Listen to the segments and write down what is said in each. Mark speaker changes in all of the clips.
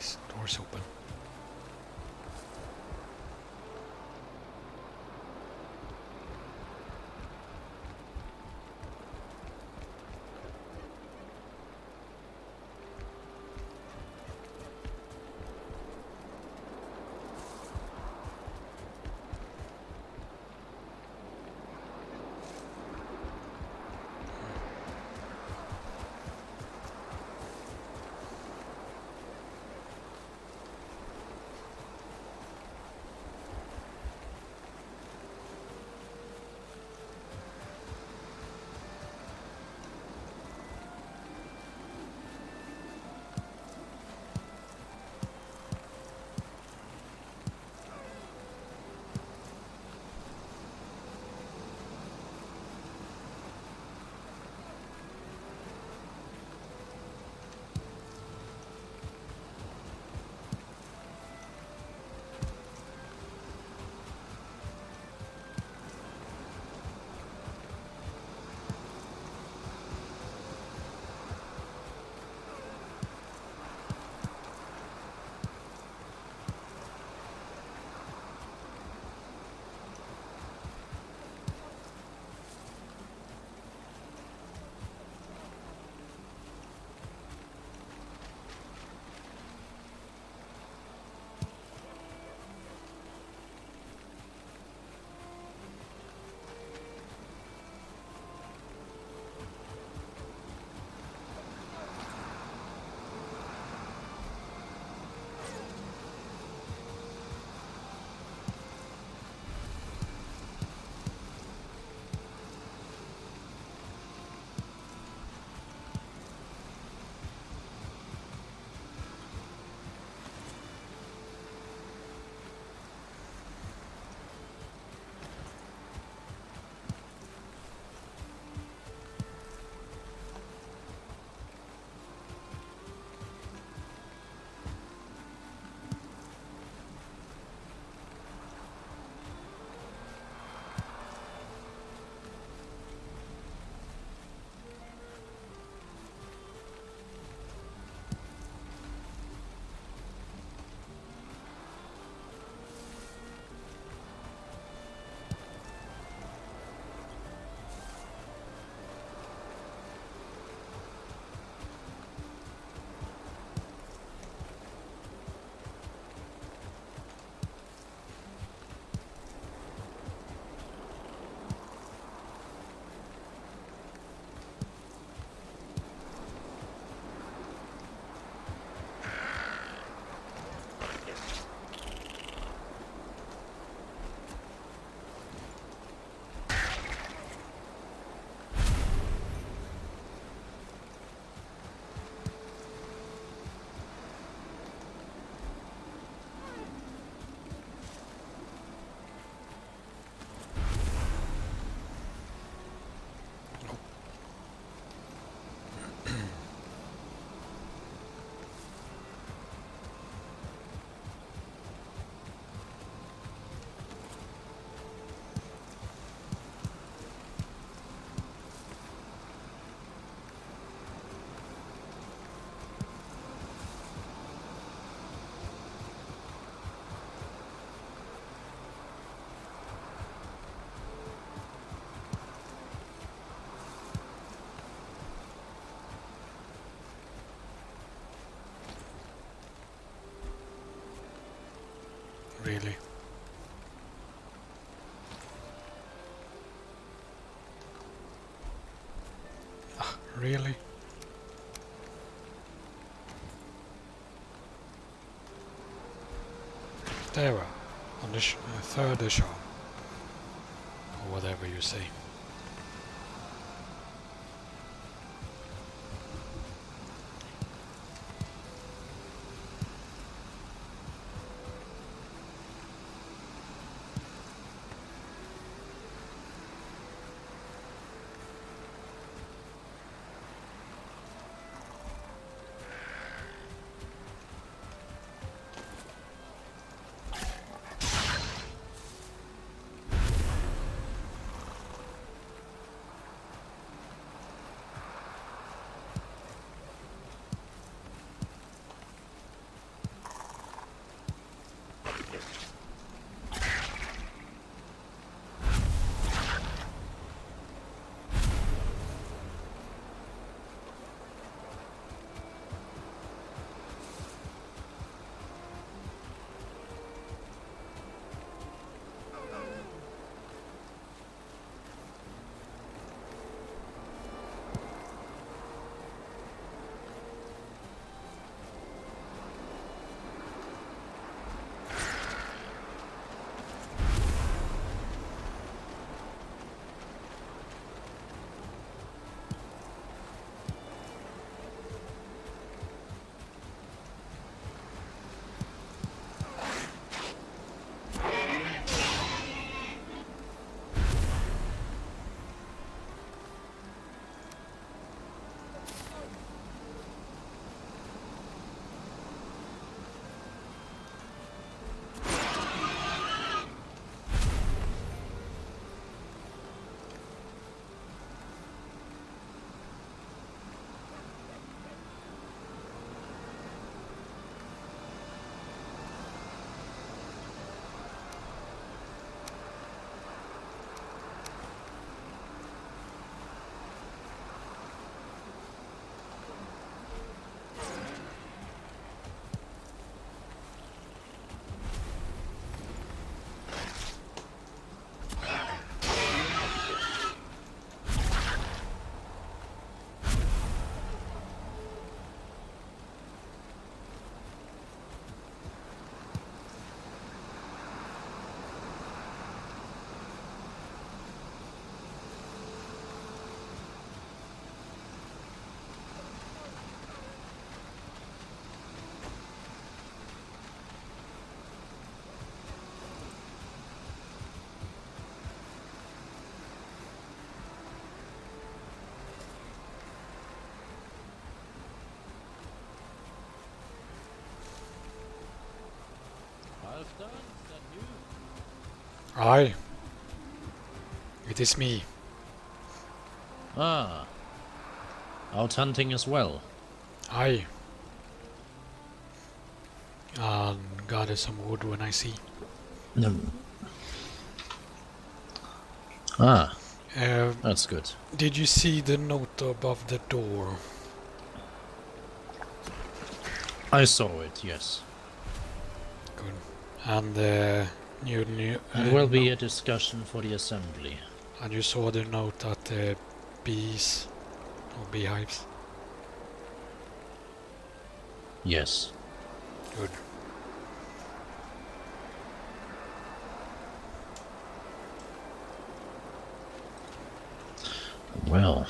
Speaker 1: This door's open. Really? Really? There we are, on the third echelon, or whatever you say.
Speaker 2: Halfdan, is that you?
Speaker 1: Aye, it is me.
Speaker 2: Ah, out hunting as well.
Speaker 1: Aye. And gather some wood when I see.
Speaker 2: Ah,
Speaker 1: Uh,
Speaker 2: that's good.
Speaker 1: did you see the note above the door?
Speaker 2: I saw it, yes.
Speaker 1: Good. And the new
Speaker 2: It will be
Speaker 1: note.
Speaker 2: a discussion for the assembly.
Speaker 1: And you saw the note at the bees or beehives.
Speaker 2: Yes.
Speaker 1: Good.
Speaker 2: Well.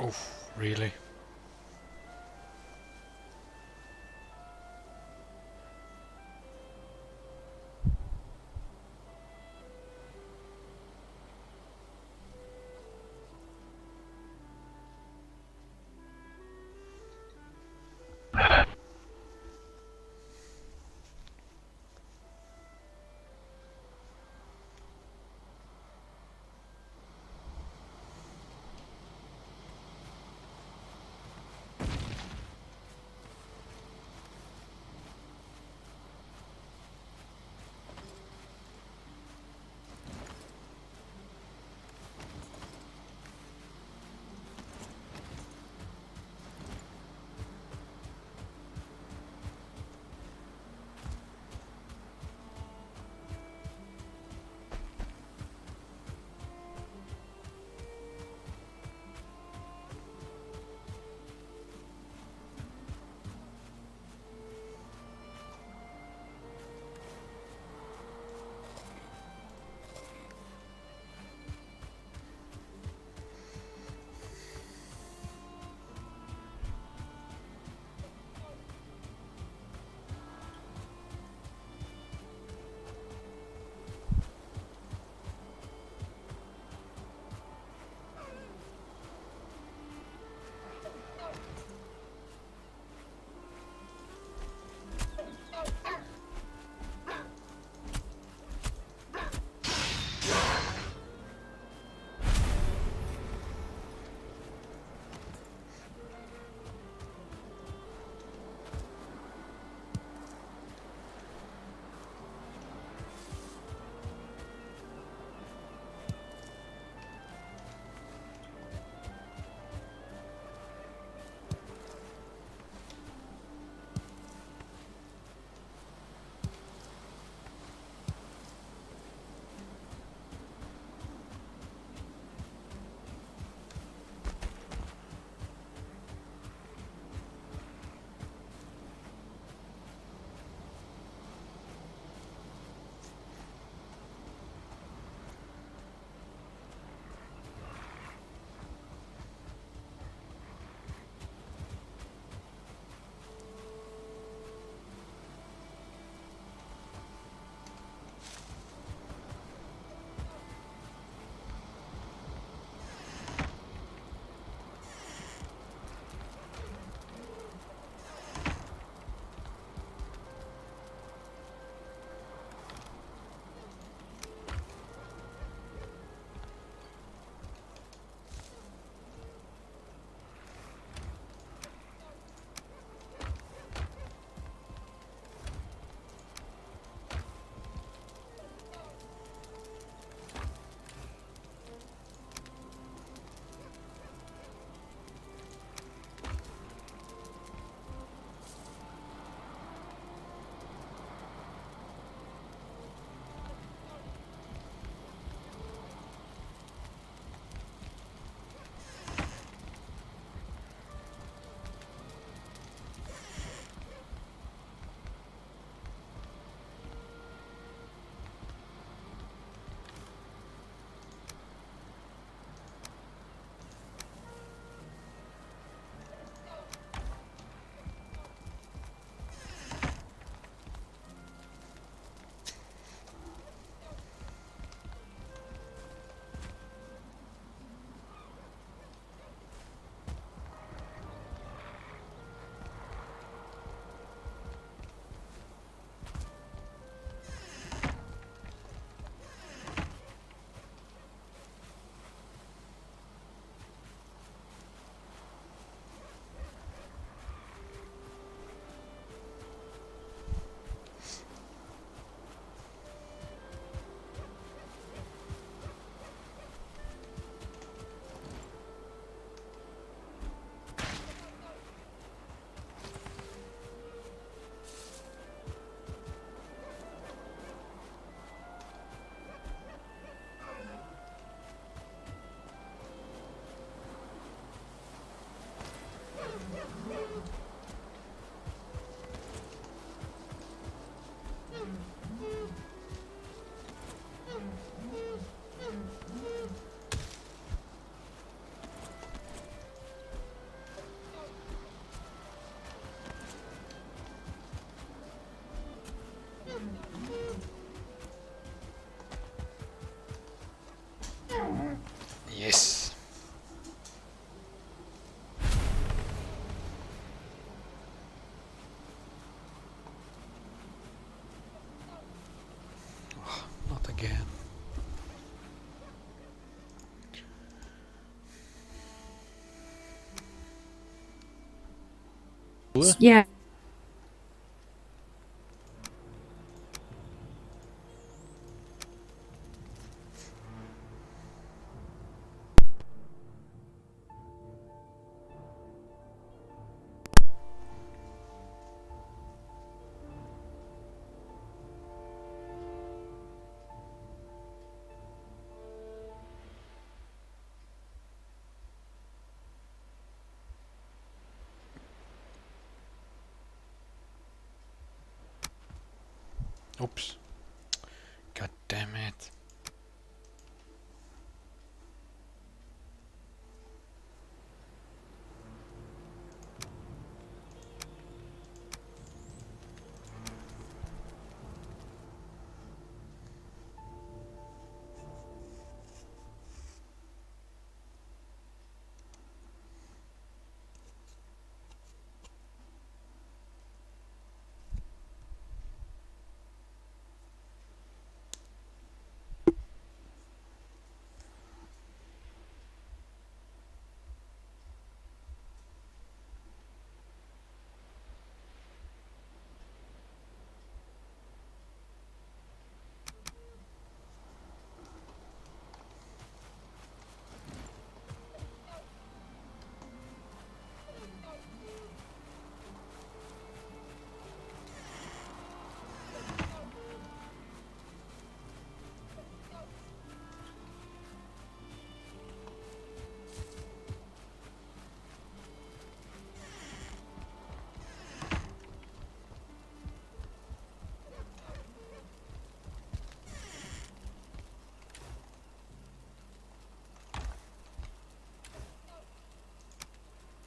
Speaker 1: Oof, really?
Speaker 3: Yeah.
Speaker 1: Oops. God damn it.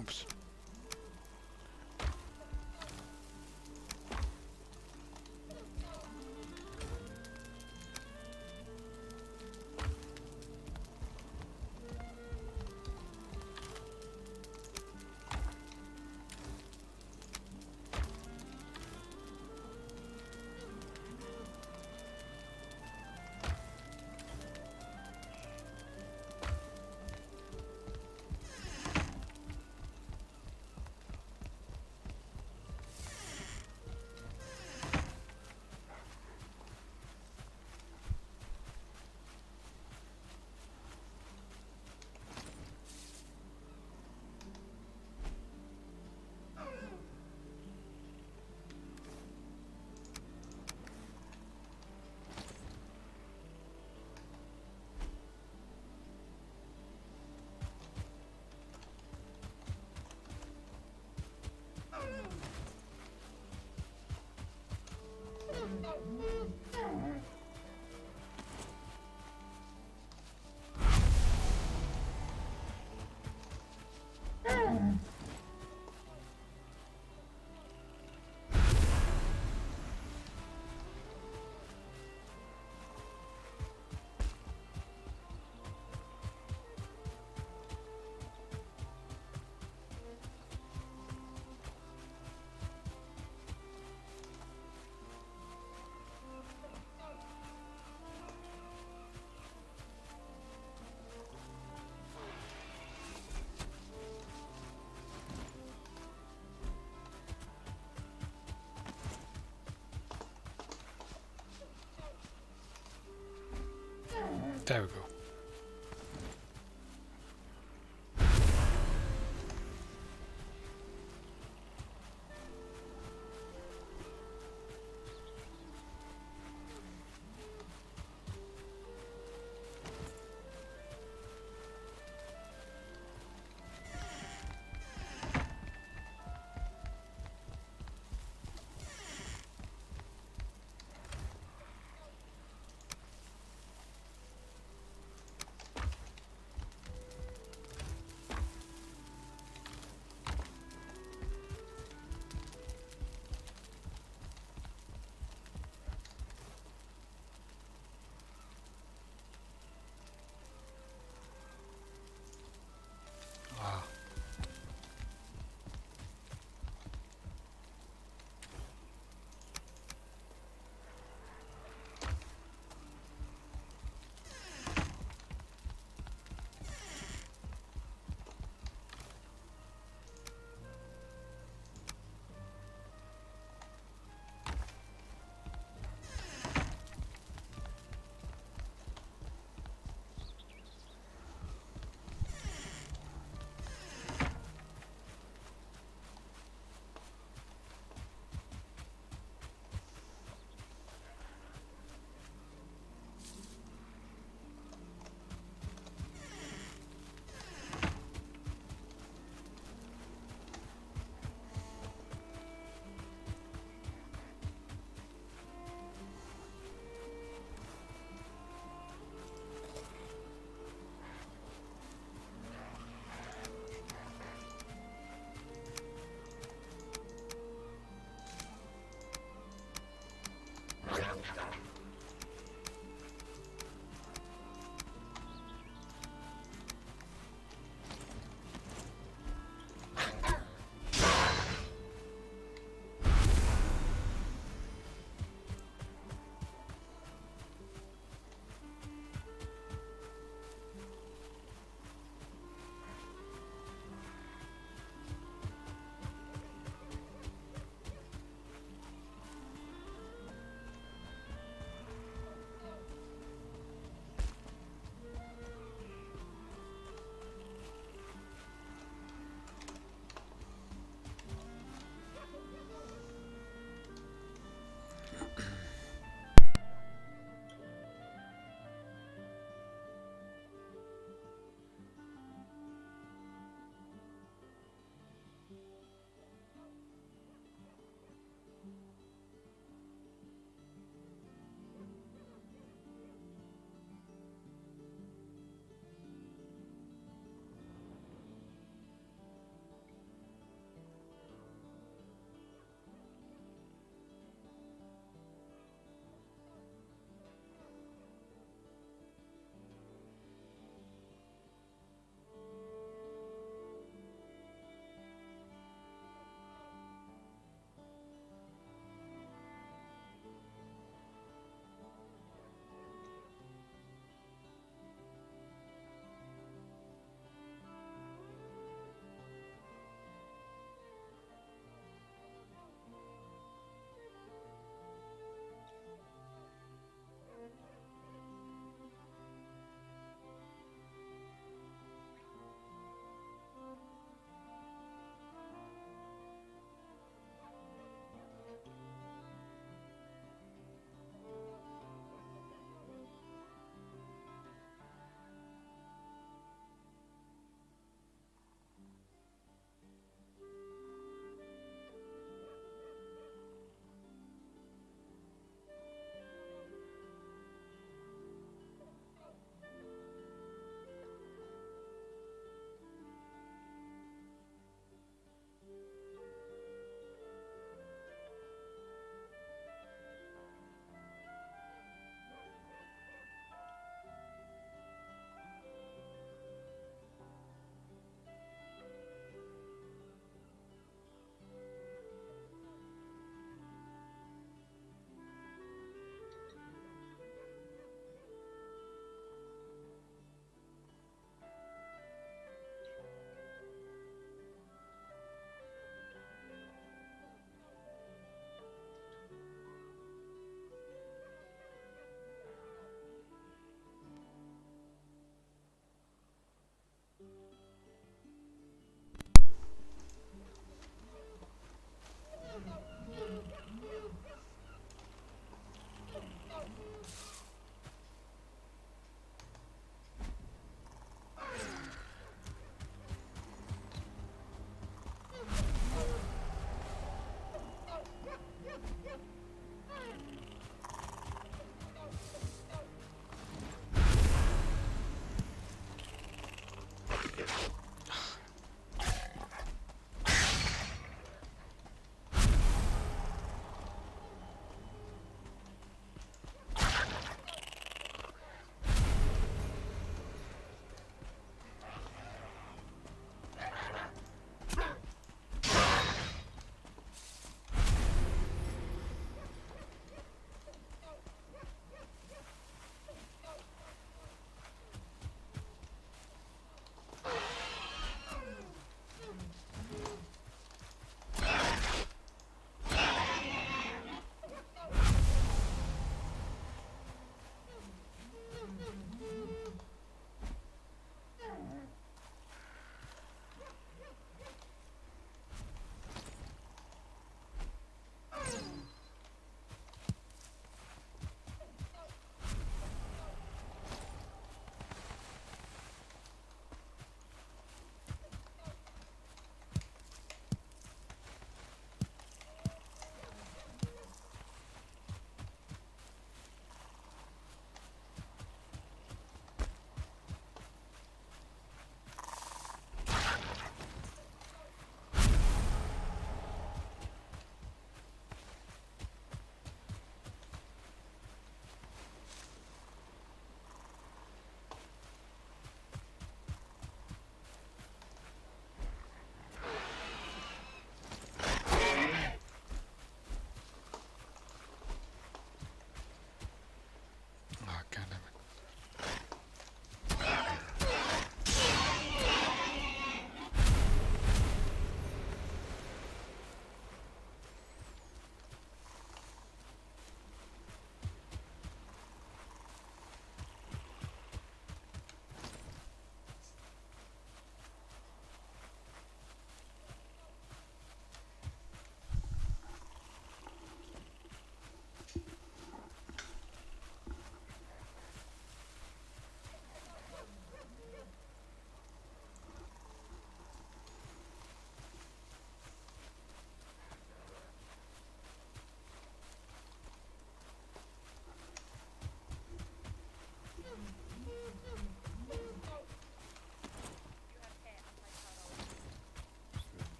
Speaker 1: Oops. There we go.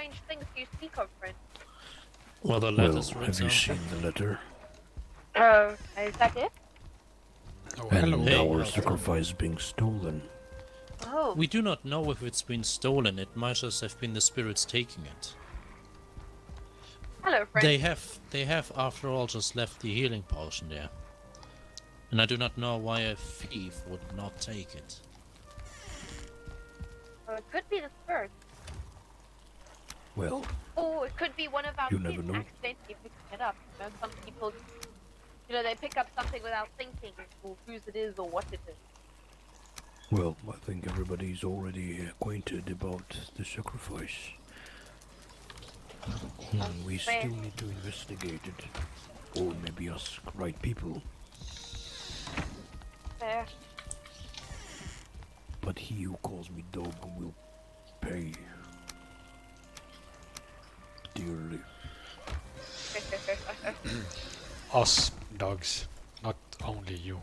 Speaker 3: strange things do you speak of, friend?
Speaker 2: Well, the
Speaker 4: Well,
Speaker 2: letter's
Speaker 4: have
Speaker 2: written
Speaker 4: you
Speaker 2: out.
Speaker 4: seen the letter?
Speaker 3: Oh, is that it?
Speaker 1: Oh,
Speaker 4: And
Speaker 1: hello.
Speaker 2: Hey,
Speaker 4: our
Speaker 2: how's it
Speaker 4: sacrifice being stolen.
Speaker 3: Oh,
Speaker 2: We do not know if it's been stolen. It might just have been the spirits taking it.
Speaker 3: hello, friend.
Speaker 2: They have, after all, just left the healing potion there. And I do not know why a thief would not take it.
Speaker 3: Oh, it could be the spirit.
Speaker 4: Well,
Speaker 3: Or it could be one of our
Speaker 4: You never
Speaker 3: kids
Speaker 4: know.
Speaker 3: accidentally picking it up. You know, some people, they pick up something without thinking, or whose it is, or what it is.
Speaker 4: well, I think everybody's already acquainted about the sacrifice. We
Speaker 3: Fair.
Speaker 4: still need to investigate it. Or maybe ask right people.
Speaker 3: Fair.
Speaker 4: But he who calls me dog will pay dearly.
Speaker 1: Us dogs, not only you.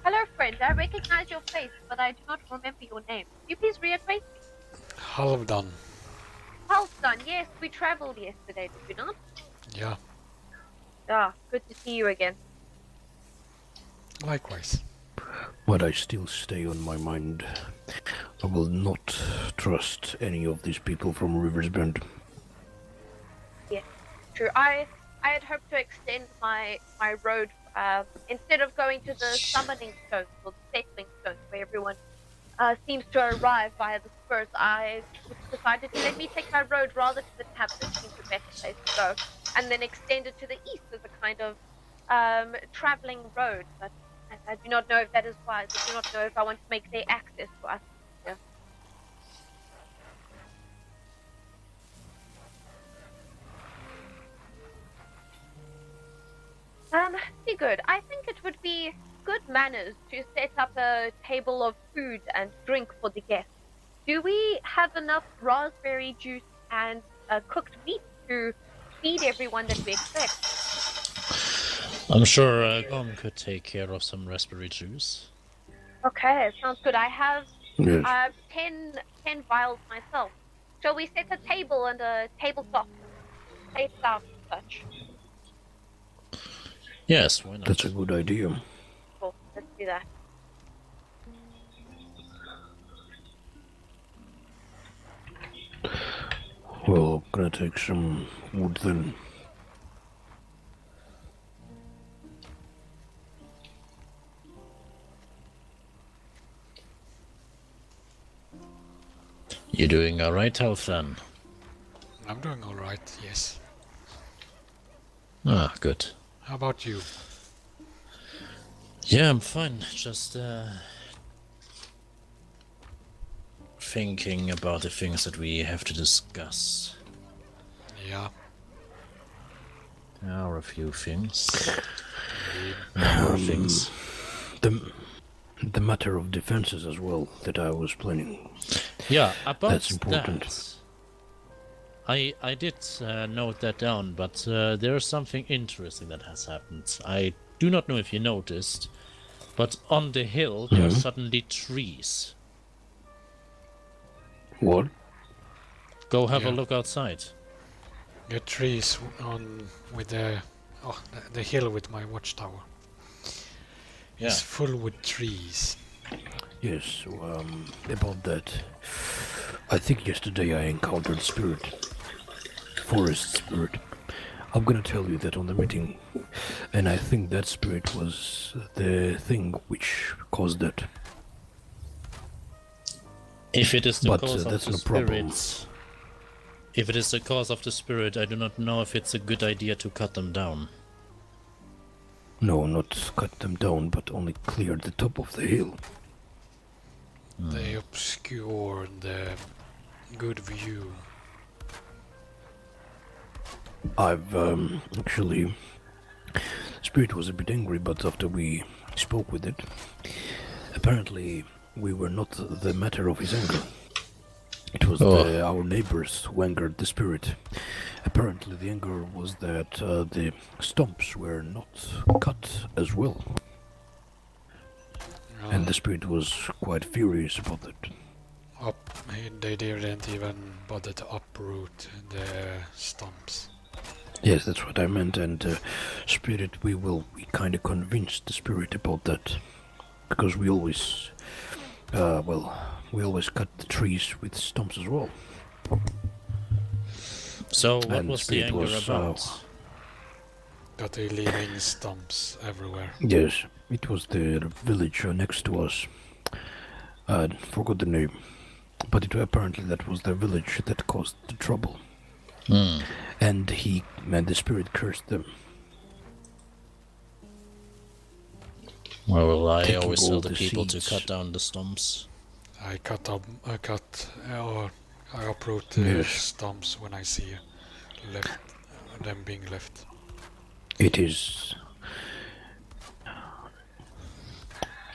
Speaker 3: Hello, friend. I recognize your face, but I do not remember your name. Could you please reiterate?
Speaker 1: Halvdan.
Speaker 3: Halston, yes, we traveled yesterday, did we not?
Speaker 1: Yeah,
Speaker 3: Ah, good to see you again.
Speaker 1: likewise.
Speaker 4: But I still stay on my mind. I will not trust any of these people from River's Bend.
Speaker 3: Yes, true. I had hoped to extend my road instead of going to the summoning stones or the settling stones where everyone seems to arrive via the spurs. I decided to let me take my road rather to the tavern. It seems a better place to go, and then extend it to the east as a kind of traveling road. But I do not know if that is wise. I do not know if I want to make their access to us. Yeah. Be good. I think it would be good manners to set up a table of food and drink for the guests. Do we have enough raspberry juice and cooked meat to feed everyone that we expect?
Speaker 2: I'm sure Gom could take care of some raspberry juice.
Speaker 3: Okay, sounds good. I have
Speaker 4: Yes.
Speaker 3: 10 vials myself. Shall we set a table and a tabletop? Plates out and such.
Speaker 2: Yes, why not?
Speaker 4: That's a good idea.
Speaker 3: Cool, let's do that.
Speaker 4: Well, I'm gonna take some wood then.
Speaker 2: You doing alright, Halfdan?
Speaker 1: I'm doing alright, yes.
Speaker 2: Ah, good.
Speaker 1: How about you?
Speaker 2: Yeah, I'm fine. Just thinking about the things that we have to discuss.
Speaker 1: Yeah,
Speaker 2: There are a few things. Number of things.
Speaker 4: The matter of defenses as well that I was planning.
Speaker 2: Yeah, about
Speaker 4: That's important.
Speaker 2: that. I did note that down, but there's something interesting that has happened. I do not know if you noticed, but on the hill there are suddenly trees.
Speaker 4: What?
Speaker 2: Go have a
Speaker 1: Yeah.
Speaker 2: look outside.
Speaker 1: the trees on with the hill with my watchtower.
Speaker 2: Yeah.
Speaker 1: It's full with trees.
Speaker 4: Yes, so, about that. I think yesterday I encountered spirit. Forest spirit. I'm gonna tell you that on the meeting. And I think that spirit was the thing which caused that.
Speaker 2: If it is the
Speaker 4: But,
Speaker 2: cause of
Speaker 4: that's
Speaker 2: the
Speaker 4: no problem.
Speaker 2: spirits, if it is the cause of the spirit, I do not know if it's a good idea to cut them down.
Speaker 4: No, not cut them down, but only clear the top of the hill.
Speaker 1: They obscure the good view.
Speaker 4: I've actually. Spirit was a bit angry, but after we spoke with it, apparently we were not the matter of his anger. It was our neighbors who angered the spirit. Apparently, the anger was that the stumps were not cut as well, and the spirit was quite furious about it.
Speaker 1: They didn't even bother to uproot the stumps.
Speaker 4: Yes, that's what I meant, and Spirit, we kind of convinced the Spirit about that. Because we always, we always cut the trees with stumps as well.
Speaker 2: So what
Speaker 4: And
Speaker 2: was the
Speaker 4: Spirit
Speaker 2: anger
Speaker 4: was,
Speaker 2: about?
Speaker 1: That they leaving stumps everywhere.
Speaker 4: Yes, it was the village next to us. I forgot the name. But apparently that was the village that caused the trouble. And the Spirit cursed them.
Speaker 2: Well, I
Speaker 4: Taking
Speaker 2: always
Speaker 4: all
Speaker 2: tell the
Speaker 4: the
Speaker 2: people to
Speaker 4: seeds.
Speaker 2: cut down the stumps.
Speaker 1: I uproot the
Speaker 4: Yes.
Speaker 1: stumps when I see them being left.
Speaker 4: It is.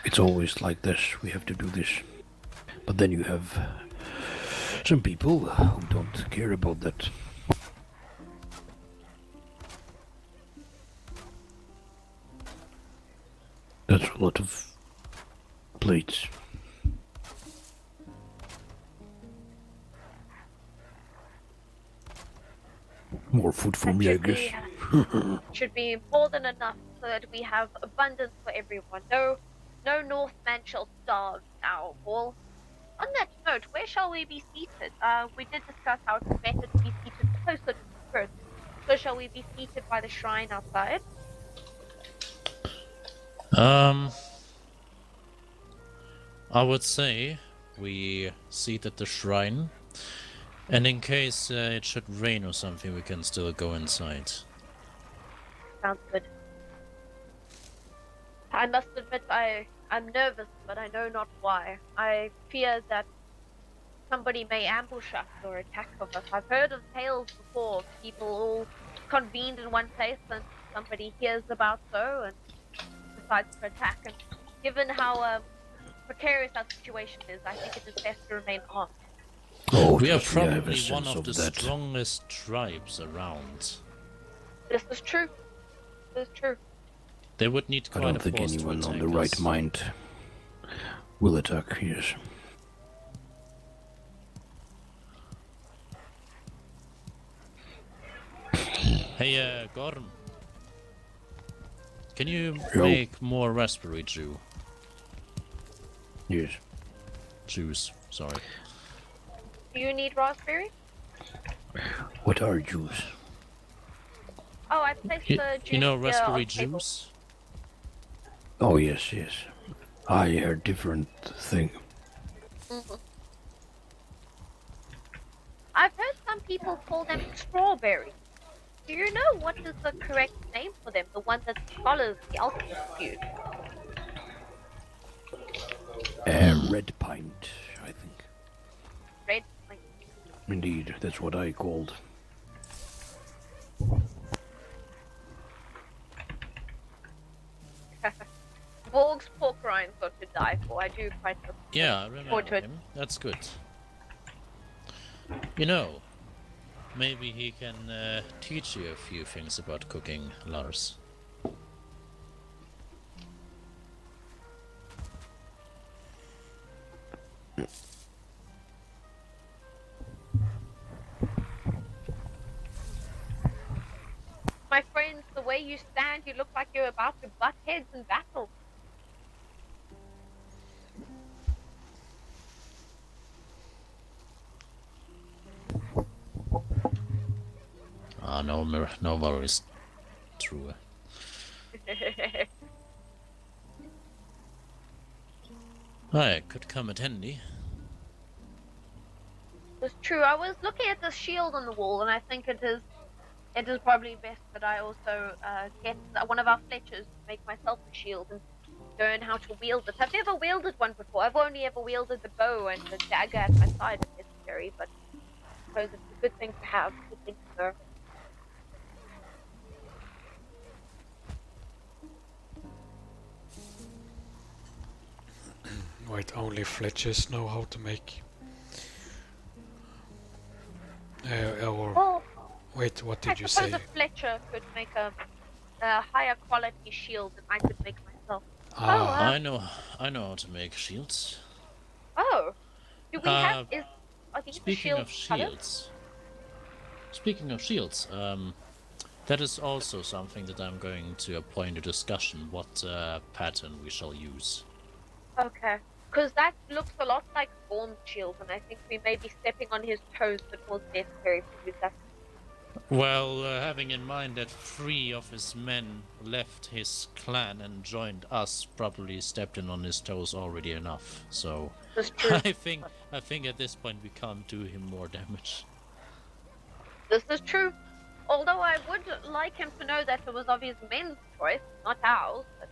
Speaker 4: It's always like this. We have to do this. But then you have some people who don't care about that. That's a lot of plates. More food for
Speaker 3: That
Speaker 4: me, I
Speaker 3: should
Speaker 4: guess.
Speaker 3: be, should be more than enough so that we have abundance for everyone. No Northman shall starve now. Well, on that note, where shall we be seated? We did discuss how it's better to be seated closer to the first. So shall we be seated by the shrine outside?
Speaker 2: I would say we seat at the shrine, and in case it should rain or something, we can still go inside.
Speaker 3: Sounds good. I must admit I'm nervous, but I know not why. I fear that somebody may ambush us or attack of us. I've heard of tales before of people all convened in one place and somebody hears about so and decides to attack. And given how precarious our situation is, I think it is best to remain armed.
Speaker 4: Oh,
Speaker 2: We are
Speaker 4: trust me, I have a
Speaker 2: probably one
Speaker 4: sense
Speaker 2: of the
Speaker 4: that.
Speaker 2: strongest tribes around.
Speaker 3: This is true. This is true.
Speaker 2: They would need
Speaker 4: I
Speaker 2: quite
Speaker 4: don't
Speaker 2: a
Speaker 4: think
Speaker 2: force to
Speaker 4: anyone on
Speaker 2: attack
Speaker 4: the right
Speaker 2: us.
Speaker 4: mind will attack, yes.
Speaker 2: Hey, Gorm. Can you
Speaker 4: Yo.
Speaker 2: make more raspberry
Speaker 4: Yes.
Speaker 2: juice? Sorry.
Speaker 3: Do you need raspberry?
Speaker 4: What are Jews?
Speaker 3: Oh, I placed
Speaker 2: You,
Speaker 3: the juice
Speaker 2: you know
Speaker 3: here
Speaker 2: raspberry
Speaker 3: on the table.
Speaker 2: juice?
Speaker 4: Oh, yes, yes. I heard different thing.
Speaker 3: Mhm. I've heard some people call them strawberries. Do you know what is the correct name for them? The one that scholars, the alchemists use?
Speaker 4: Red pint, I think.
Speaker 3: Red, like,
Speaker 4: Indeed, that's what I called.
Speaker 3: Borg's pork rinds got to die for. I do quite look
Speaker 2: Yeah, I
Speaker 3: forward
Speaker 2: remember
Speaker 3: to it.
Speaker 2: him. That's good. You know, maybe he can teach you a few things about cooking, Lars.
Speaker 3: My friends, the way you stand, you look like you're about to butt heads in battle.
Speaker 2: Ah, no worries. True. I could come at handy.
Speaker 3: It's true. I was looking at this shield on the wall, and I think it is probably best that I also get one of our Fletchers to make myself a shield and learn how to wield it. I've never wielded one before. I've only ever wielded the bow and the dagger at my side if necessary, but I suppose it's a good thing to have, a good thing to know.
Speaker 1: Wait, only Fletchers know how to make. Or
Speaker 3: Well,
Speaker 1: wait, what
Speaker 3: I
Speaker 1: did you
Speaker 3: suppose
Speaker 1: say?
Speaker 3: a Fletcher could make a higher quality shield than I could make myself.
Speaker 1: Ah,
Speaker 2: I know how to make shields.
Speaker 3: Oh, Do we have? Are these the
Speaker 2: Speaking of
Speaker 3: shields colored?
Speaker 2: shields, speaking of shields, that is also something that I'm going to appoint a discussion. What pattern we shall use?
Speaker 3: Okay. Because that looks a lot like Gorm's shield, and I think we may be stepping on his toes before it's necessary to use that.
Speaker 2: Well, having in mind that 3 of his men left his clan and joined us, probably stepped in on his toes already enough. So
Speaker 3: That's true.
Speaker 2: I think at this point we can't do him more damage.
Speaker 3: This is true. Although I would like him to know that it was of his men's choice, not ours. But,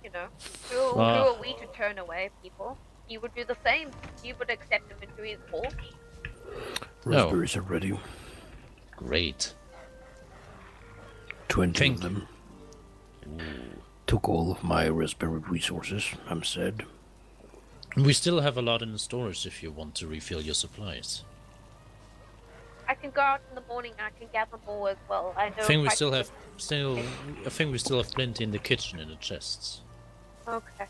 Speaker 3: you know, who are we to turn away people? He would do the same. He would accept them into his hall.
Speaker 4: Raspberries are ready.
Speaker 2: Great.
Speaker 4: 20 of them. Took all of my raspberry resources, I'm sad.
Speaker 2: We still have a lot in storage if you want to refill your supplies.
Speaker 3: I can go out in the morning and I can gather more as well. I know.
Speaker 2: I think we still have plenty in the kitchen in the chests.
Speaker 3: Okay.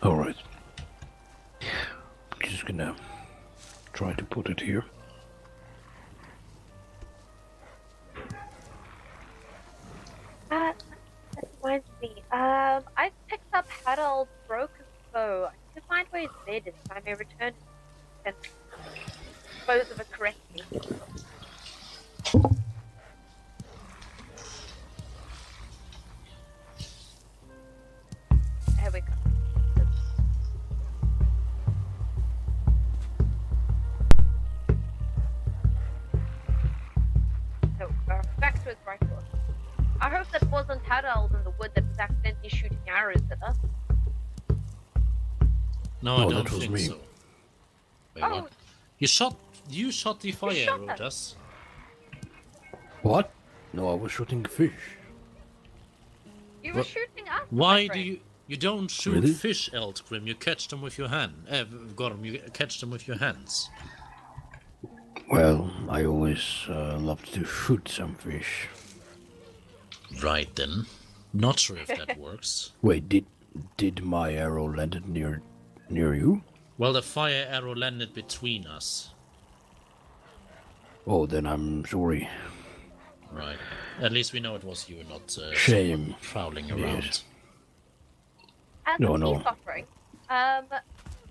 Speaker 4: Alright. Just gonna try to put it here.
Speaker 3: That reminds me. I picked up Harold's broken bow. I need to find where his bed is so I may return it and dispose of it correctly. There we go. So, back to its right foot. I hope that wasn't Harold in the wood that was accidentally shooting arrows at us.
Speaker 2: No, I
Speaker 4: Oh,
Speaker 2: don't
Speaker 4: that was
Speaker 2: think
Speaker 4: me.
Speaker 2: so. Wait,
Speaker 3: Oh.
Speaker 2: what? You shot the fire
Speaker 3: shot
Speaker 2: arrow
Speaker 3: us.
Speaker 2: at us?
Speaker 4: What? No, I was shooting fish.
Speaker 3: You were shooting us.
Speaker 2: Why
Speaker 3: my
Speaker 2: do
Speaker 3: friend.
Speaker 2: you don't shoot
Speaker 4: Really?
Speaker 2: fish, Eldgrim? You catch them with your hand. Gorm, you catch them with your hands.
Speaker 4: Well, I always loved to shoot some fish.
Speaker 2: Right then. Not sure if that works.
Speaker 4: Wait, did my arrow landed near you?
Speaker 2: Well, the fire arrow landed between us.
Speaker 4: Oh, then I'm sorry.
Speaker 2: Right. At least we know it was you, not
Speaker 4: Shame.
Speaker 2: prowling around.
Speaker 4: Yes.
Speaker 3: As
Speaker 4: No,
Speaker 3: a
Speaker 4: no.
Speaker 3: peace offering,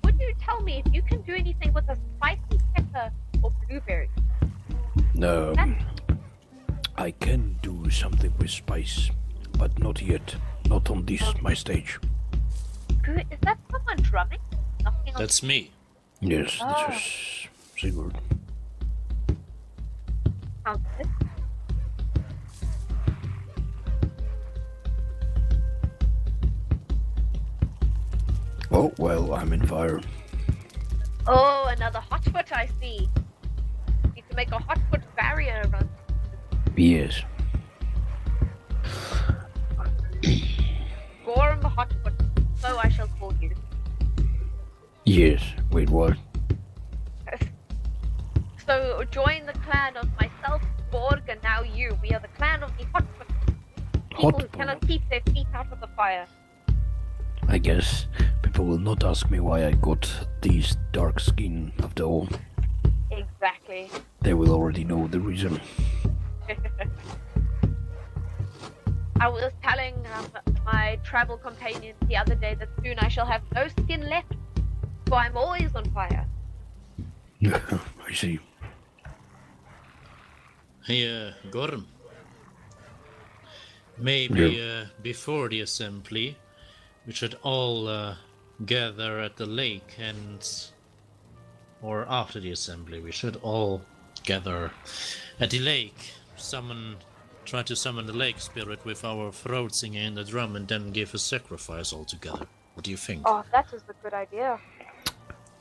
Speaker 3: would you tell me if you can do anything with a spicy pepper or blueberry?
Speaker 4: No, I can do something with spice, but not yet. Not on this, my stage.
Speaker 3: Is that someone drumming? Knocking on
Speaker 2: That's me.
Speaker 4: Yes,
Speaker 3: Oh.
Speaker 4: this is Sigurd.
Speaker 3: sounds good.
Speaker 4: Oh, well, I'm in fire.
Speaker 3: Oh, another hotfoot I see. Need to make a hotfoot barrier around.
Speaker 4: Yes.
Speaker 3: Gorm hotfoot. So I shall call you.
Speaker 4: Yes. Wait, what?
Speaker 3: So join the clan of myself, Borg, and now you. We are the clan of the hotfoot. People who
Speaker 4: Hotfoot?
Speaker 3: cannot keep their feet out of the fire.
Speaker 4: I guess people will not ask me why I got this dark skin after all.
Speaker 3: Exactly.
Speaker 4: They will already know the reason.
Speaker 3: I was telling my travel companion the other day that soon I shall have no skin left, for I'm always on fire.
Speaker 4: I see.
Speaker 2: Hey, Gorm. Maybe before the assembly, we should all gather at the lake or after the assembly, we should all gather at the lake. Try to summon the lake spirit with our throat singing in the drum and then give a sacrifice all together. What do you think?
Speaker 3: Oh, that is a good idea.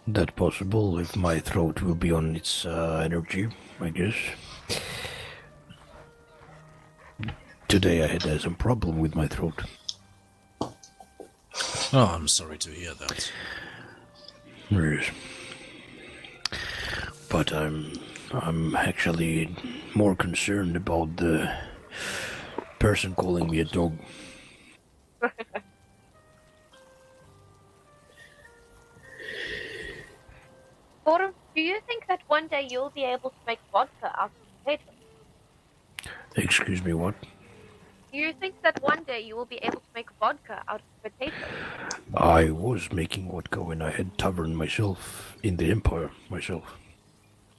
Speaker 4: That possible if my throat will be on its energy, I guess. Today I had some problem with my throat.
Speaker 2: Oh, I'm sorry to hear that.
Speaker 4: Yes. But I'm actually more concerned about the person calling me a dog.
Speaker 3: Gordon, do you think that one day you'll be able to make vodka out of potatoes?
Speaker 4: Excuse me, what?
Speaker 3: Do you think that one day you will be able to make vodka out of potatoes?
Speaker 4: I was making vodka when I had tavern myself in the Empire myself.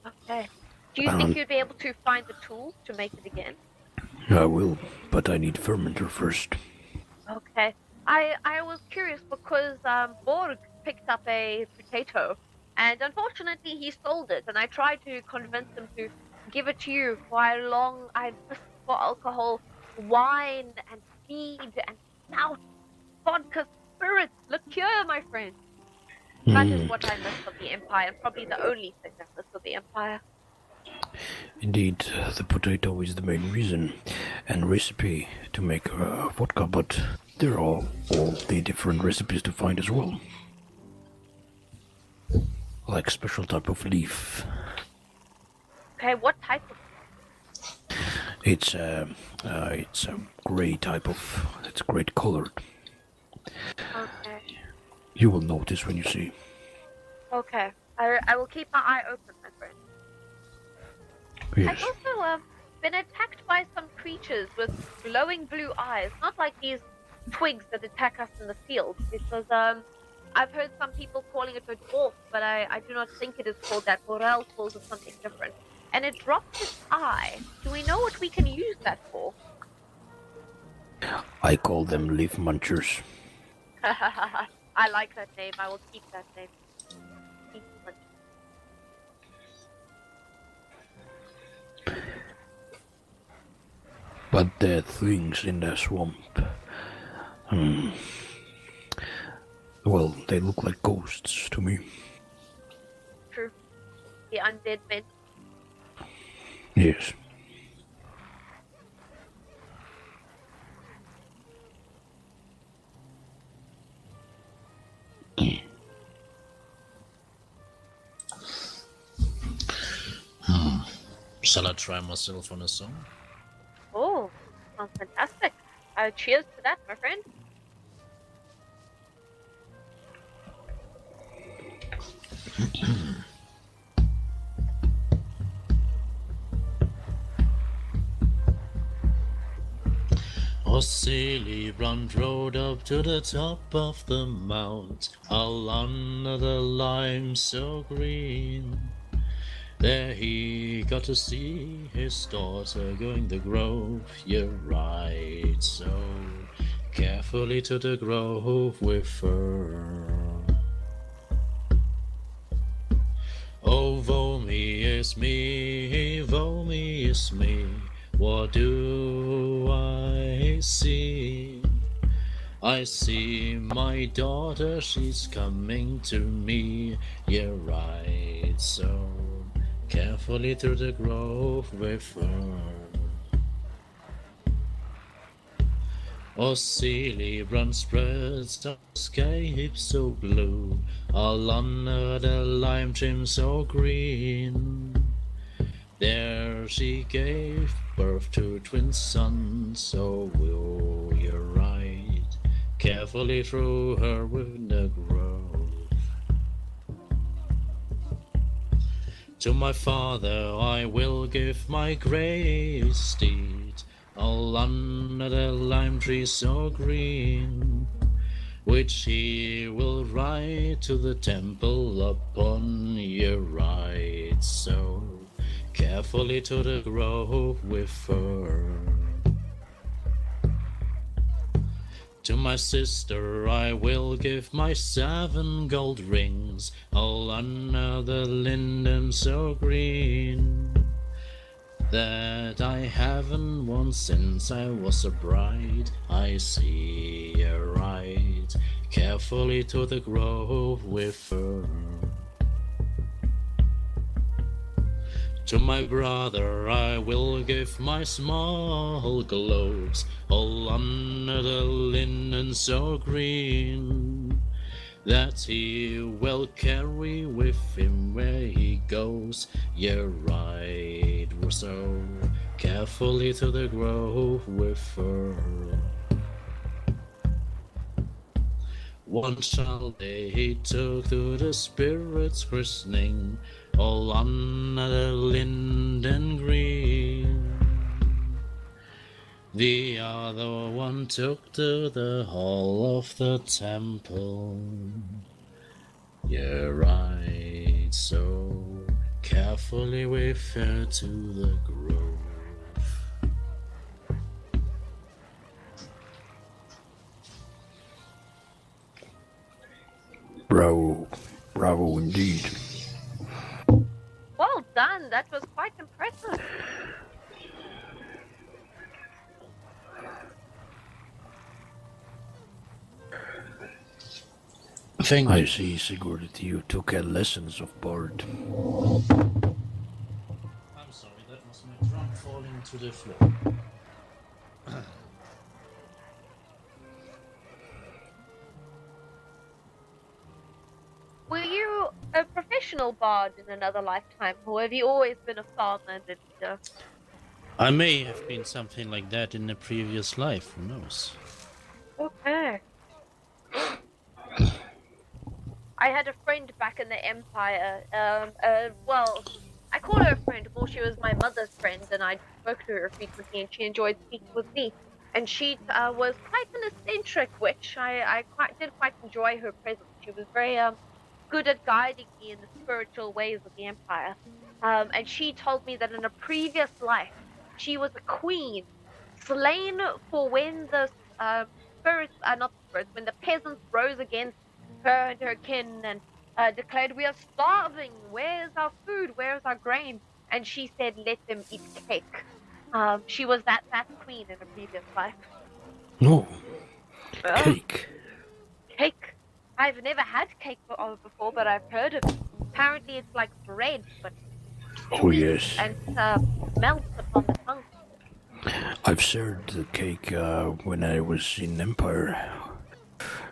Speaker 3: Okay. Do you think you'd be able to find the tools to make it again?
Speaker 4: I will, but I need fermenter first.
Speaker 3: Okay. I was curious because Borg picked up a potato, and unfortunately he sold it. And I tried to convince him to give it to you for how long I missed for alcohol, wine, and mead, and stout, vodka, spirits, liqueur, my friend. That is what I miss of the Empire, and probably the only thing I miss of the Empire.
Speaker 4: Indeed, the potato is the main reason and recipe to make vodka, but there are all the different recipes to find as well. Like special type of leaf.
Speaker 3: Okay, what type of?
Speaker 4: It's a gray type of. It's great colored.
Speaker 3: Okay.
Speaker 4: You will notice when you see.
Speaker 3: Okay. I will keep my eye open, my friend.
Speaker 4: Yes.
Speaker 3: I've also been attacked by some creatures with glowing blue eyes. Not like these twigs that attack us in the field, because I've heard some people calling it a dwarf, but I do not think it is called that. Morel calls it something different. And it drops its eye. Do we know what we can use that for?
Speaker 4: I call them leaf munchers.
Speaker 3: I like that name. I will keep that name. Leaf muncher.
Speaker 4: But there are things in the swamp. Well, they look like ghosts to me.
Speaker 3: True. The undead men.
Speaker 4: Yes.
Speaker 2: Shall I try myself on a song?
Speaker 3: Oh, sounds fantastic. Cheers to that, my friend.
Speaker 2: Oh, silly Brand rode up to the top of the mount, all under the lime so green. There he got to see his daughter going the grove, you're right, so carefully to the grove with her. Oh, woe me is me, woe me is me, what do I see? I see my daughter, she's coming to me, you're right, so carefully through the grove with her. Oh, silly Brand spreads the scape so blue, all under the lime trim so green. There she gave birth to twin sons, so will you're right, carefully through her with the grove. To my father I will give my grey steed, all under the lime tree so green, which he will ride to the temple upon your right, so carefully to the grove with her. To my sister I will give my 7 gold rings, all under the linden so green, that I haven't worn since I was a bride. I see her ride carefully to the grove with her. To my brother I will give my small globes, all under the linen so green, that he will carry with him where he goes. You're right, so carefully to the grove with her. One shall they took to the spirits' christening, all under the linden green. The other one took to the hall of the temple. Yeah, right, so carefully we fare to the grove.
Speaker 4: Bravo, bravo indeed.
Speaker 3: Well done. That was quite impressive.
Speaker 2: Thank
Speaker 4: I
Speaker 2: you.
Speaker 4: see, Sigurd, that you took lessons of Bard.
Speaker 2: I'm sorry, that was my drum falling to the floor.
Speaker 3: Were you a professional bard in another lifetime, or have you always been a farmer and a leader?
Speaker 2: I may have been something like that in a previous life, who knows?
Speaker 3: Okay. I had a friend back in the Empire. Well, I call her a friend. Well, she was my mother's friend, and I spoke to her frequently, and she enjoyed speaking with me. And she was quite an eccentric witch. I did quite enjoy her presence. She was very good at guiding me in the spiritual ways of the Empire. And she told me that in a previous life, she was a queen, slain for when the spirits, not the spirits, when the peasants rose against her and her kin and declared, "We are starving. Where's our food? Where's our grain?" And she said, "Let them eat cake." She was that queen in a previous life.
Speaker 4: No,
Speaker 3: Oh,
Speaker 4: cake.
Speaker 3: cake. I've never had cake before, but I've heard of it. Apparently, it's like bread, but
Speaker 4: Oh
Speaker 3: sweet
Speaker 4: yes,
Speaker 3: and melts upon the tongue.
Speaker 4: I've served the cake when I was in Empire.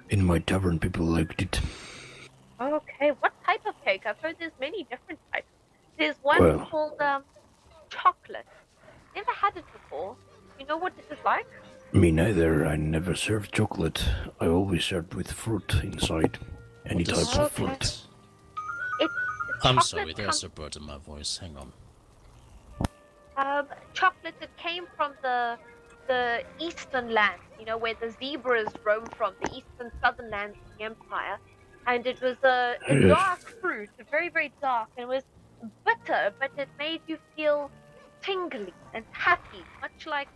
Speaker 4: In my tavern, people liked it.
Speaker 3: Okay, what type of cake? I've heard there's many different types. There's one
Speaker 4: Well,
Speaker 3: called chocolate. Never had it before. You know what it is like?
Speaker 4: me neither. I never served chocolate. I always served with fruit inside. Any
Speaker 2: What is
Speaker 4: type of
Speaker 3: Okay.
Speaker 4: fruit.
Speaker 3: It's
Speaker 2: I'm
Speaker 3: chocolate
Speaker 2: sorry, there's a bird in my voice. Hang on.
Speaker 3: chocolate that came from the eastern lands, you know, where the zebras roam from, the eastern southern lands of the empire. And it was a
Speaker 4: Yes.
Speaker 3: dark fruit, very, very dark, and it was bitter, but it made you feel tingly and happy, much like,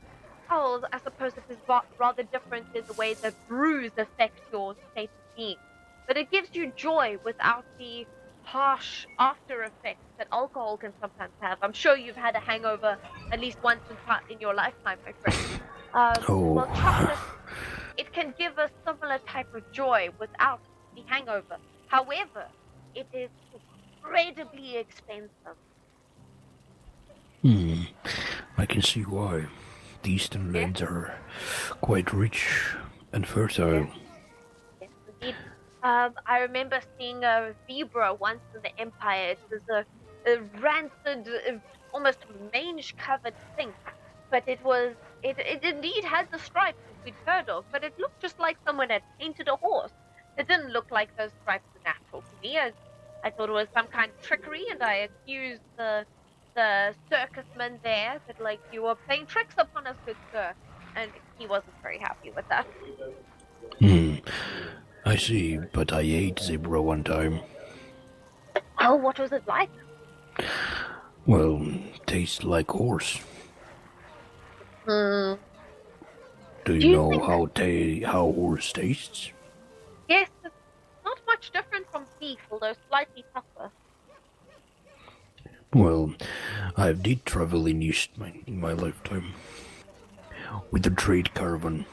Speaker 3: oh, I suppose it is rather different in the way that brews affect your state of being. But it gives you joy without the harsh after effects that alcohol can sometimes have. I'm sure you've had a hangover at least once in your lifetime, my friend. Well,
Speaker 4: Oh,
Speaker 3: chocolate, it can give a similar type of joy without the hangover. However, it is incredibly expensive.
Speaker 4: I can see why. The eastern
Speaker 3: Yeah.
Speaker 4: lands are quite rich and fertile.
Speaker 3: Yes, indeed. I remember seeing a zebra once in the Empire. It was a rancid, almost mange-covered thing, but it indeed had the stripes that we'd heard of, but it looked just like someone had painted a horse. It didn't look like those stripes were natural to me. I thought it was some kind of trickery, and I accused the circusman there that, like, you were playing tricks upon us, good sir, and he wasn't very happy with that.
Speaker 4: I see, but I ate zebra one time.
Speaker 3: Oh, what was it like?
Speaker 4: Well, tastes like horse.
Speaker 3: Hmm.
Speaker 4: Do
Speaker 3: Do
Speaker 4: you
Speaker 3: you
Speaker 4: know
Speaker 3: think-
Speaker 4: how horse tastes?
Speaker 3: Yes, it's not much different from beef, although slightly tougher.
Speaker 4: Well, I did travel in in my lifetime with a trade caravan,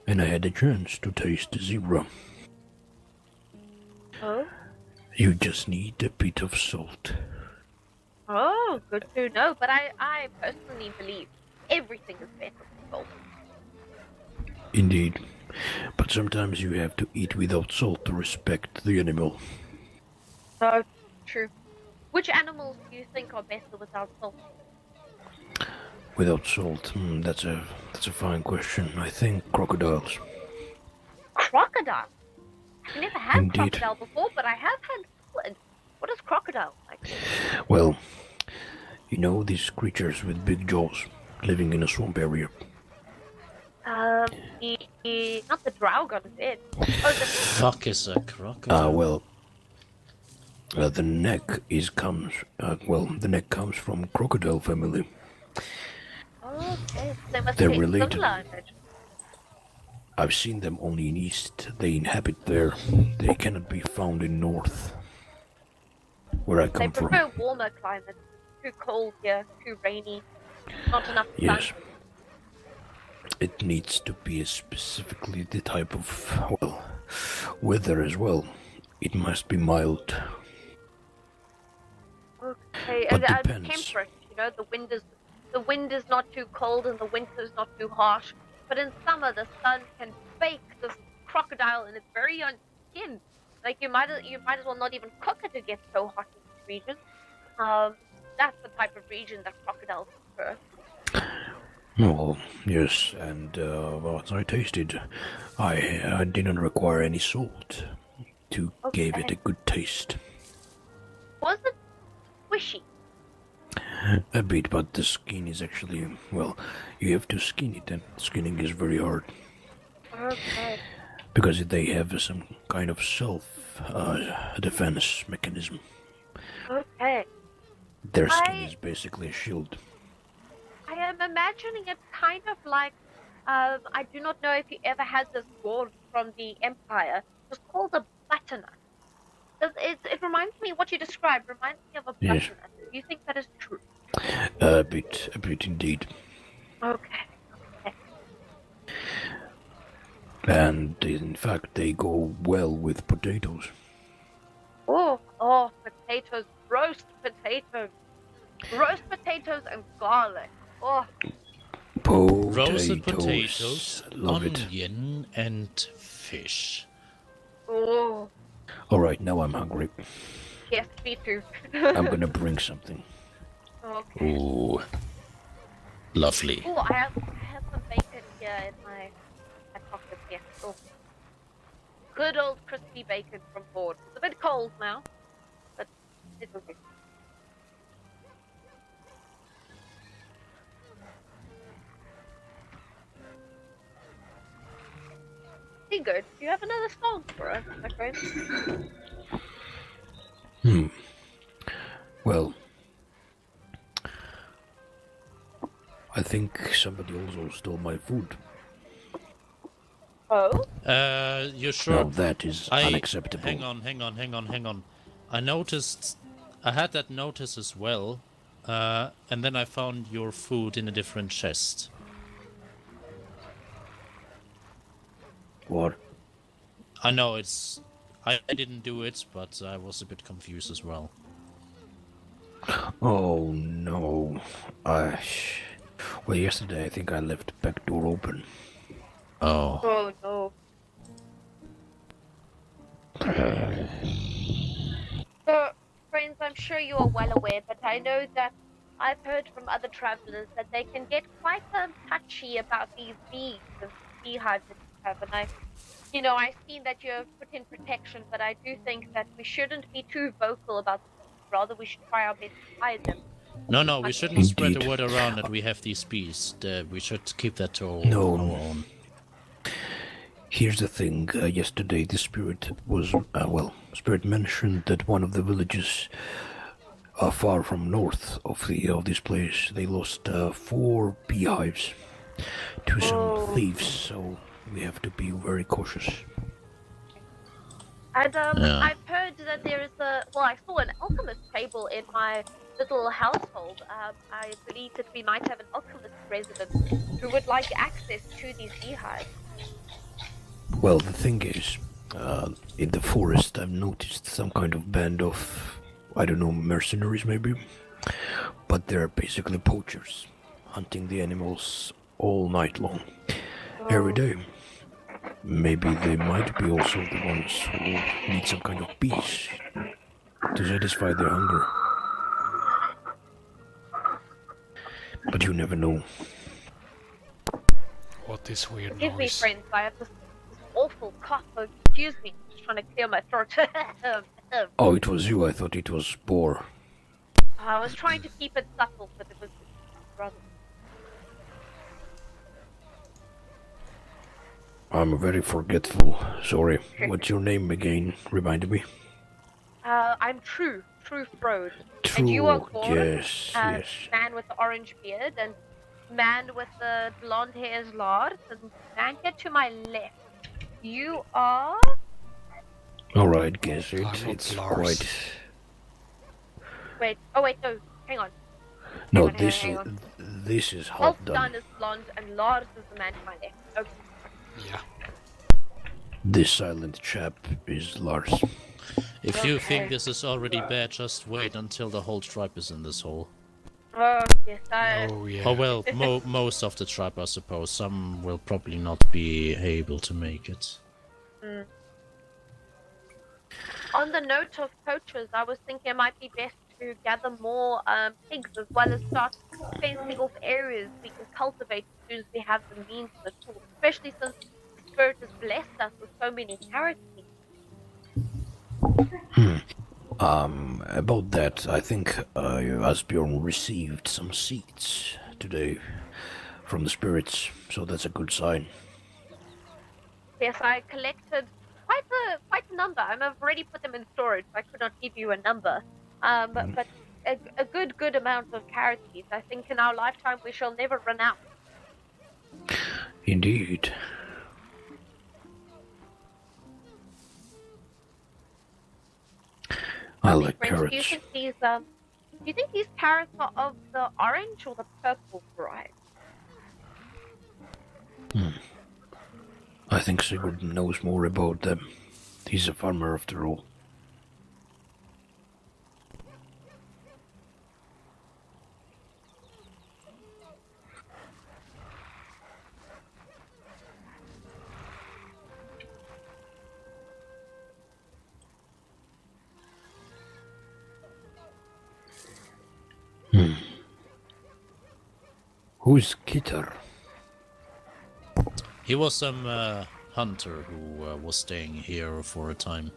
Speaker 4: and I had a chance to taste the zebra.
Speaker 3: Oh?
Speaker 4: You just need a bit of salt.
Speaker 3: Oh, good to know. But I personally believe everything is better with salt.
Speaker 4: Indeed, but sometimes you have to eat without salt to respect the animal.
Speaker 3: So true. Which animals do you think are better without salt?
Speaker 4: Without salt, that's a fine question. I think crocodiles.
Speaker 3: Crocodile. I never had
Speaker 4: Indeed.
Speaker 3: crocodile before, but I have had squid. What is crocodile like?
Speaker 4: Well, you know these creatures with big jaws living in a swamp area.
Speaker 3: Not the drow got it. Oh, the
Speaker 2: Fuck is a crocodile?
Speaker 4: Well, the neck the neck comes from crocodile family.
Speaker 3: okay. They must
Speaker 4: They're
Speaker 3: be
Speaker 4: related.
Speaker 3: similar, I imagine.
Speaker 4: I've seen them only in east. They inhabit there. They cannot be found in north, where I
Speaker 3: They
Speaker 4: come from.
Speaker 3: prefer warmer climates. Too cold here, too rainy, not enough sun.
Speaker 4: Yes. It needs to be specifically the type of, weather as well. It must be mild.
Speaker 3: Okay,
Speaker 4: But
Speaker 3: and
Speaker 4: depends.
Speaker 3: temperate. You know, the wind is not too cold and the winter is not too harsh. But in summer, the sun can bake this crocodile, and it's very on skin. Like you might as well not even cook it. It gets so hot in this region. That's the type of region that crocodiles prefer.
Speaker 4: Well, yes, and what I tasted, I didn't require any salt to give it a good taste.
Speaker 3: Was it squishy?
Speaker 4: A bit, but the skin is actually, you have to skin it, and skinning is very hard.
Speaker 3: Okay.
Speaker 4: Because they have some kind of self-defense mechanism.
Speaker 3: Okay.
Speaker 4: Their skin is basically a shield.
Speaker 3: I am imagining it kind of like, I do not know if you ever had this sword from the Empire. It was called a butternut. It reminds me, what you described reminds me of a
Speaker 4: Yes.
Speaker 3: butternut. Do you think that is true?
Speaker 4: A bit indeed.
Speaker 3: Okay.
Speaker 4: And in fact, they go well with potatoes.
Speaker 3: Oh, potatoes, roast potatoes and garlic. Oh,
Speaker 2: Roasted potatoes,
Speaker 4: Love it.
Speaker 2: onion, and fish.
Speaker 3: oh,
Speaker 4: Alright, now I'm hungry.
Speaker 3: yes, me too.
Speaker 4: I'm gonna bring something.
Speaker 3: Okay.
Speaker 2: Ooh. Lovely.
Speaker 3: Oh, I have some bacon here in my pocket. Yes. Oh. Good old crispy bacon from Ford. It's a bit cold now, but it's okay. Hey, good. Do you have another song for us, my friend?
Speaker 4: Well, I think somebody also stole my food.
Speaker 3: Oh?
Speaker 2: You sure?
Speaker 4: Now that is unacceptable.
Speaker 2: Hang on. I noticed, I had that notice as well, and then I found your food in a different chest.
Speaker 4: What?
Speaker 2: I know I didn't do it, but I was a bit confused as well.
Speaker 4: Oh no. Well, yesterday I think I left the back door open.
Speaker 2: Oh.
Speaker 3: Oh, no. So, friends, I'm sure you are well aware, but I know that I've heard from other travelers that they can get quite touchy about these bees and beehives that you have. And I've seen that you have put in protection, but I do think that we shouldn't be too vocal about them. Rather, we should try our best to hide them.
Speaker 2: No, we shouldn't spread the
Speaker 4: Indeed.
Speaker 2: word around that we have these bees. We should keep that to our own.
Speaker 4: Here's the thing. Yesterday the spirit was, spirit mentioned that one of the villages far from north of this place, they lost 4 beehives to some thieves, so we have to be very cautious.
Speaker 3: And I've heard that there is I saw an alchemist table in my little household. I believe that we might have an alchemist resident who would like access to these beehives.
Speaker 4: Well, the thing is, in the forest I've noticed some kind of band of, I don't know, mercenaries maybe? But they're basically poachers, hunting the animals all night long, every day. Maybe they might be also the ones who need some kind of bees to satisfy their hunger. But you never know.
Speaker 1: What is weird
Speaker 3: Forgive me,
Speaker 1: noise?
Speaker 3: friends, I have this awful cough. So excuse me. Just trying to clear my throat.
Speaker 4: Oh, it was you. I thought it was Boar.
Speaker 3: I was trying to keep it subtle, but it was rather.
Speaker 4: I'm very forgetful. Sorry. What's your name again? Remind me.
Speaker 3: I'm True Frode. And you are
Speaker 4: True.
Speaker 3: Gord,
Speaker 4: Yes. Yes.
Speaker 3: man with the orange beard, and man with the blonde hair is Lars, and man here to my left. You are.
Speaker 4: All right. Guess it.
Speaker 1: I'm not
Speaker 4: It's
Speaker 1: Lars.
Speaker 4: quite.
Speaker 3: Wait. Oh wait, no. Hang on.
Speaker 4: No,
Speaker 3: Hang on.
Speaker 4: this is half done.
Speaker 3: Halfdan is blonde, and Lars is the man to my left. Okay.
Speaker 1: Yeah.
Speaker 4: This silent chap is Lars.
Speaker 2: If you
Speaker 3: Okay.
Speaker 2: think this is already bad, just wait until the whole tribe is in this hole.
Speaker 3: Oh yes,
Speaker 1: Oh yeah.
Speaker 2: Oh well, most of the tribe, I suppose. Some will probably not be able to make it.
Speaker 3: On the note of poachers, I was thinking it might be best to gather more pigs as well as start fencing off areas we can cultivate as soon as we have the means and the tools, especially since the spirit has blessed us with so many carrot seeds.
Speaker 4: About that, I think Asbjorn received some seeds today from the spirits, so that's a good sign.
Speaker 3: Yes, I collected quite a number. I've already put them in storage, so I could not give you a number. But a good amount of carrot seeds. I think in our lifetime we shall never run out.
Speaker 4: Indeed. I like
Speaker 3: Friends,
Speaker 4: carrots.
Speaker 3: do you think these carrots are of the orange or the purple variety?
Speaker 4: I think Sigurd knows more about them. He's a farmer after all. Who's Kitar?
Speaker 2: He was some hunter who was staying here for a time.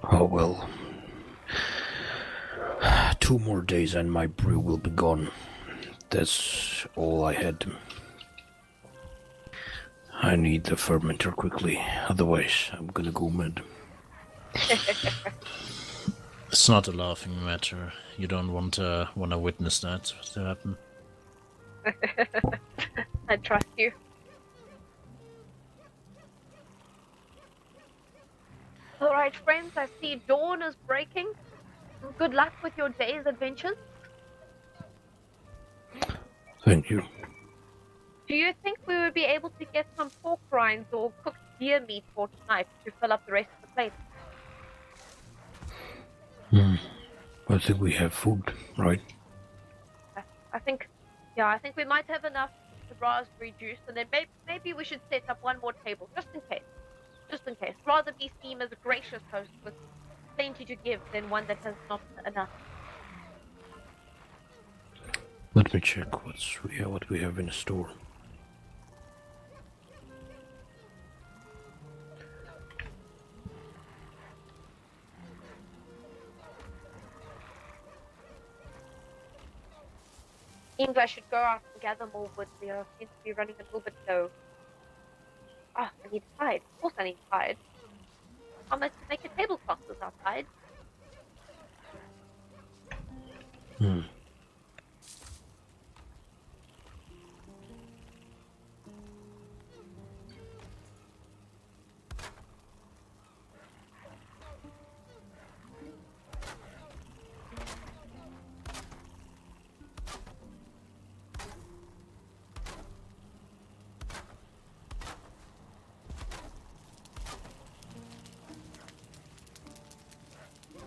Speaker 4: Oh well. 2 more days and my brew will be gone. That's all I had. I need the fermenter quickly, otherwise I'm gonna go mad.
Speaker 2: It's not a laughing matter. You don't want to witness that to happen.
Speaker 3: I trust you. All right, friends. I see dawn is breaking. Good luck with your day's adventures.
Speaker 4: Thank you.
Speaker 3: Do you think we would be able to get some pork rinds or cooked deer meat for tonight to fill up the rest of the plate?
Speaker 4: I think we have food, right?
Speaker 3: I think we might have enough raspberry juice, and then maybe we should set up one more table just in case. Just in case. Rather be seen as a gracious host with plenty to give than one that has not enough.
Speaker 4: Let me check what we have in the store.
Speaker 3: Seems I should go out and gather more wood. We seem to be running a little bit low. I need hide. Of course I need hide. How much to make a tablecloth without hide?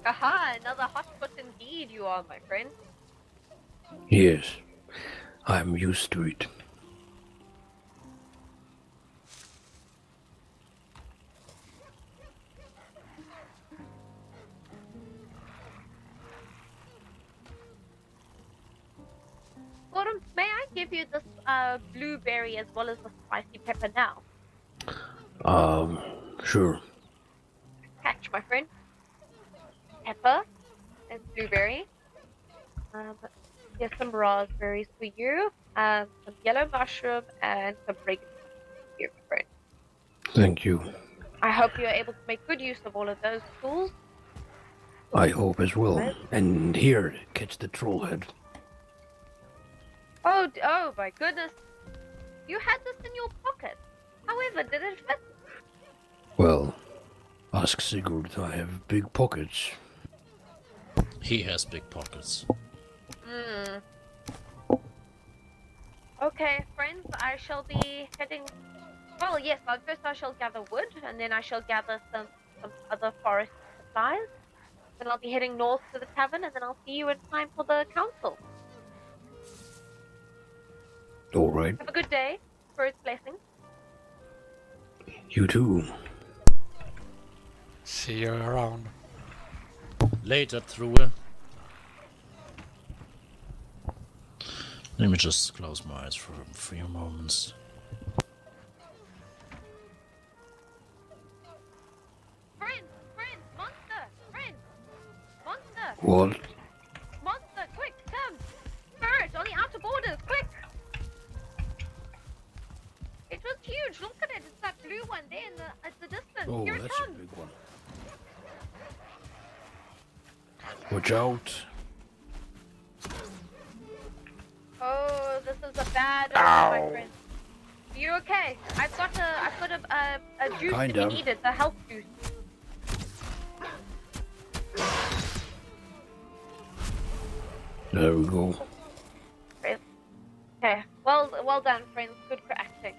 Speaker 3: Aha, another hot foot indeed you are, my friend.
Speaker 4: Yes, I'm used to it.
Speaker 3: give you this blueberry as well as the spicy pepper now?
Speaker 4: Sure.
Speaker 3: Catch, my friend. Pepper and blueberry. Here's some raspberries for you. Some yellow mushroom and some regular for you, my friend.
Speaker 4: Thank you.
Speaker 3: I hope you're able to make good use of all of those tools.
Speaker 4: I hope as well.
Speaker 3: Right.
Speaker 4: And here, catch the troll head.
Speaker 3: Oh my goodness. You had this in your pocket. However, did it fit?
Speaker 4: Well, ask Sigurd. I have big pockets.
Speaker 2: He has big pockets.
Speaker 3: Okay, friends, I shall be heading... Well, yes, first I shall gather wood, and then I shall gather some other forest supplies. Then I'll be heading north to the tavern, and then I'll see you in time for the council.
Speaker 4: All right.
Speaker 3: Have a good day. Spirit's blessing.
Speaker 4: You too.
Speaker 1: See you around.
Speaker 2: Later, Truhe. Let me just close my eyes for a few moments.
Speaker 3: Friends! Monster!
Speaker 4: What?
Speaker 3: Monster, quick, come! Spirit, on the outer borders, quick! It was huge, look at it, it's that blue one there at the distance.
Speaker 4: Oh,
Speaker 3: Here it
Speaker 4: that's a
Speaker 3: comes!
Speaker 4: big one. Watch out.
Speaker 3: Oh, this is a bad omen, my friend. Are you okay? I've got a juice if
Speaker 4: Kinda.
Speaker 3: you need it, the health juice.
Speaker 4: There we go.
Speaker 3: Okay, well done, friends. Good for acting.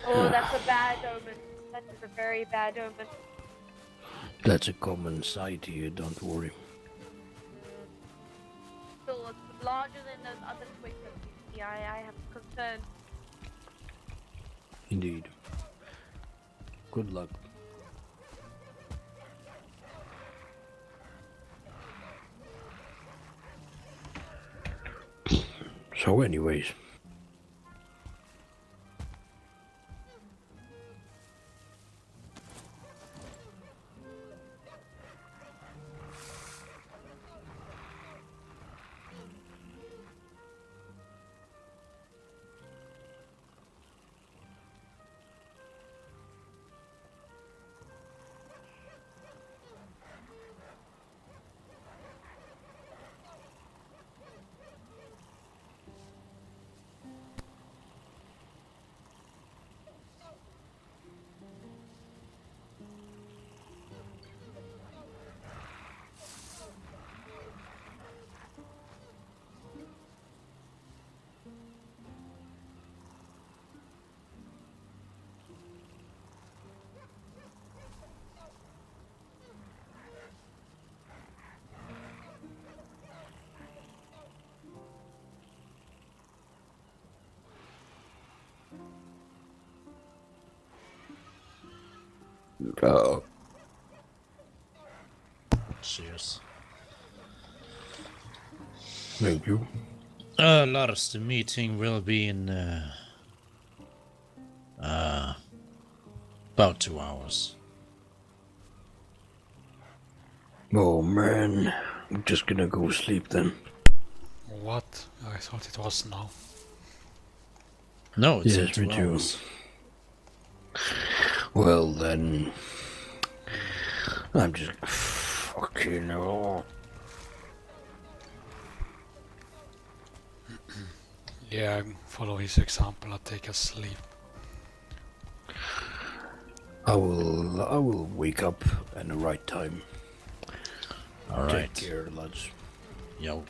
Speaker 3: Oh, that's a bad omen. That is a very bad omen.
Speaker 4: That's a common sight here, don't worry.
Speaker 3: Still, it's larger than those other twigs that you see. I have concern.
Speaker 4: Indeed. Good luck. So anyways,
Speaker 2: Cheers.
Speaker 4: thank you.
Speaker 2: Lars, the meeting will be in about 2 hours.
Speaker 4: Oh man, I'm just gonna go sleep then.
Speaker 1: What? I thought it was now.
Speaker 2: No, it's in
Speaker 4: Yes,
Speaker 2: 2
Speaker 4: me too.
Speaker 2: hours.
Speaker 4: Well then, I'm just fucking oh.
Speaker 1: Yeah, follow his example and take a sleep.
Speaker 4: I will wake up at the right time.
Speaker 2: All
Speaker 4: Take
Speaker 2: right.
Speaker 4: care, lads.
Speaker 2: Yo.